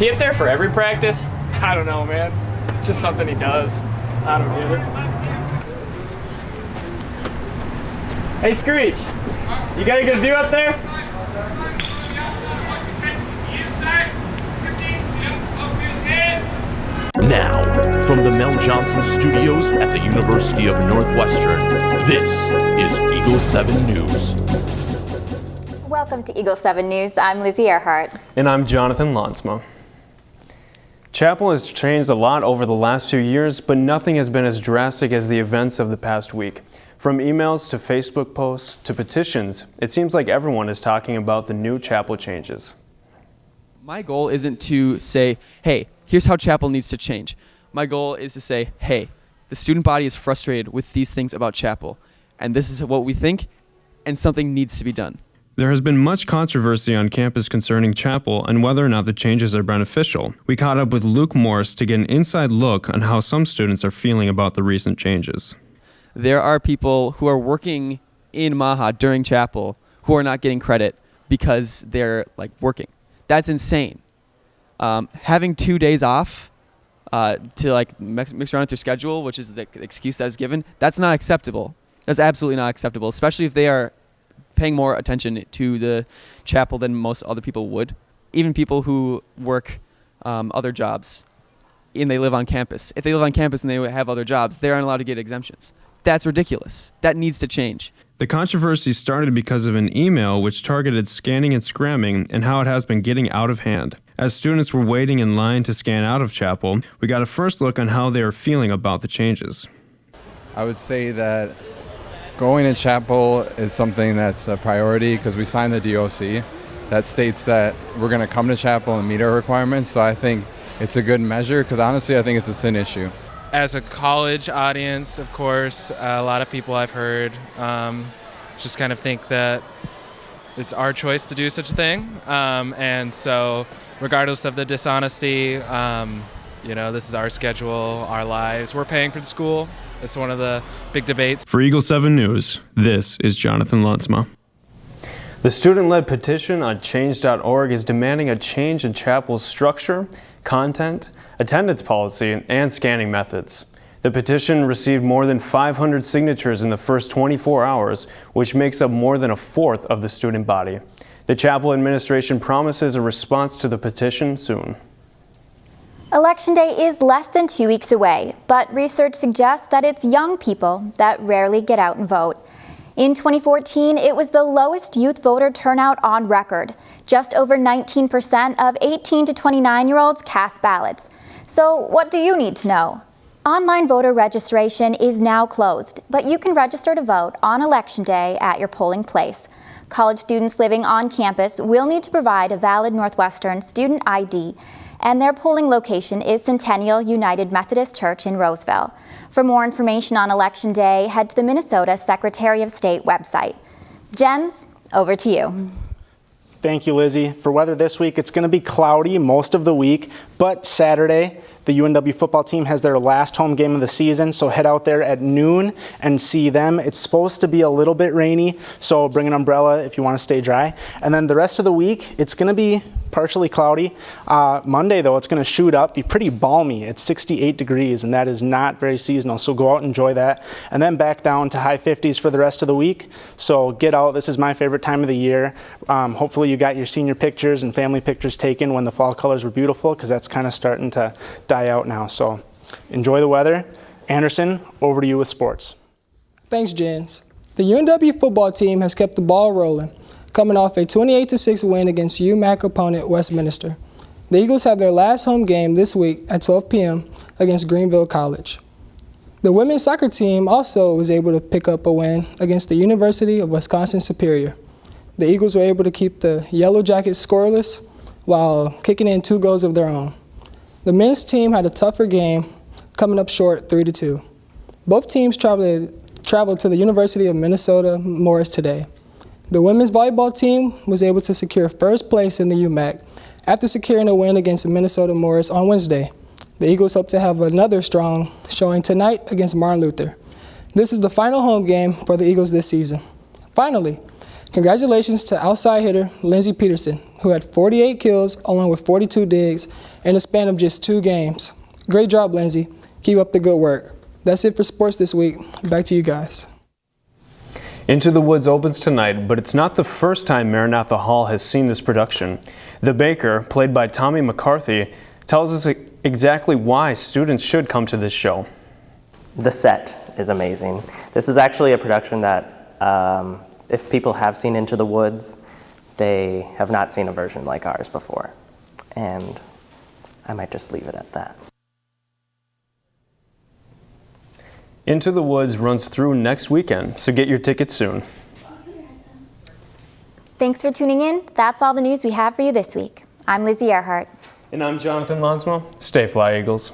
he up there for every practice? I don't know, man. It's just something he does. I don't get it. Hey, Screech, you got a good view up there? Now, from the Mel Johnson Studios at the University of Northwestern, this is Eagle 7 News. Welcome to Eagle 7 News. I'm Lizzie Arehart. And I'm Jonathan Laansma. Chapel has changed a lot over the last few years, but nothing has been as drastic as the events of the past week. From emails to Facebook posts to petitions, it seems like everyone is talking about the new chapel changes. My goal isn't to say, hey, here's how chapel needs to change. My goal is to say, hey, the student body is frustrated with these things about chapel, and this is what we think, and something needs to be done. There has been much controversy on campus concerning chapel and whether or not the changes are beneficial. We caught up with Luke Morse to get an inside look on how some students are feeling about the recent changes. There are people who are working in Maha during chapel who are not getting credit because they're working. That's insane. Having 2 days off to mix around with your schedule, which is the excuse that is given, that's not acceptable. That's absolutely not acceptable, especially if they are paying more attention to the chapel than most other people would. Even people who work other jobs and they live on campus. If they live on campus and they have other jobs, they aren't allowed to get exemptions. That's ridiculous. That needs to change. The controversy started because of an email which targeted scanning and scramming and how it has been getting out of hand. As students were waiting in line to scan out of chapel, we got a first look on how they are feeling about the changes. I would say that going to chapel is something that's a priority because we signed the DOC that states that we're going to come to chapel and meet our requirements. So I think it's a good measure because honestly I think it's a sin issue. As a college audience, of course, a lot of people I've heard just kind of think that it's our choice to do such a thing. And so regardless of the dishonesty, this is our schedule, our lives. We're paying for the school. It's one of the big debates. For Eagle 7 News, this is Jonathan Laansma. The student-led petition on change.org is demanding a change in chapel's structure, content, attendance policy, and scanning methods. The petition received more than 500 signatures in the first 24 hours, which makes up more than a fourth of the student body. The chapel administration promises a response to the petition soon. Election Day is less than 2 weeks away, but research suggests that it's young people that rarely get out and vote. In 2014, it was the lowest youth voter turnout on record. Just over 19% of 18 to 29-year-olds cast ballots. So what do you need to know? Online voter registration is now closed, but you can register to vote on Election Day at your polling place. College students living on campus will need to provide a valid Northwestern student ID, and their polling location is Centennial United Methodist Church in Roseville. For more information on Election Day, head to the Minnesota Secretary of State website. Jens, over to you. Thank you, Lizzie. For weather this week, it's going to be cloudy most of the week, but Saturday, the UNW football team has their last home game of the season, so head out there at noon and see them. It's supposed to be a little bit rainy, so bring an umbrella if you want to stay dry. And then the rest of the week, it's going to be partially cloudy. Monday, though, it's going to shoot up, be pretty balmy. It's 68 degrees, and that is not very seasonal, so go out and enjoy that. And then back down to high 50s for the rest of the week. So get out. This is my favorite time of the year. Hopefully you got your senior pictures and family pictures taken when the fall colors were beautiful, because that's kind of starting to die out now. So enjoy the weather. Anderson, over to you with sports. Thanks, Jens. The UNW football team has kept the ball rolling, coming off a 28-6 win against UMAC opponent Westminster. The Eagles have their last home game this week at 12 p.m. against Greenville College. The women's soccer team also was able to pick up a win against the University of Wisconsin-Superior. The Eagles were able to keep the Yellow Jackets scoreless while kicking in 2 goals of their own. The men's team had a tougher game, coming up short 3-2. Both teams traveled to the University of Minnesota Morris today. The women's volleyball team was able to secure first place in the UMAC after securing a win against Minnesota Morris on Wednesday. The Eagles hope to have another strong showing tonight against Martin Luther. This is the final home game for the Eagles this season. Finally, Congratulations to outside hitter Lindsey Peterson, who had 48 kills along with 42 digs in a span of just 2 games. Great job, Lindsey. Keep up the good work. That's it for sports this week. Back to you guys. Into the Woods opens tonight, but it's not the first time Maranatha Hall has seen this production. The Baker, played by Tommy McCarthy, tells us exactly why students should come to this show. The set is amazing. This is actually a production that, if people have seen Into the Woods, they have not seen a version like ours before. And I might just leave it at that. Into the Woods runs through next weekend, so get your tickets soon. Thanks for tuning in. That's all the news we have for you this week. I'm Lizzie Arehart. And I'm Jonathan Laansma. Stay fly, Eagles.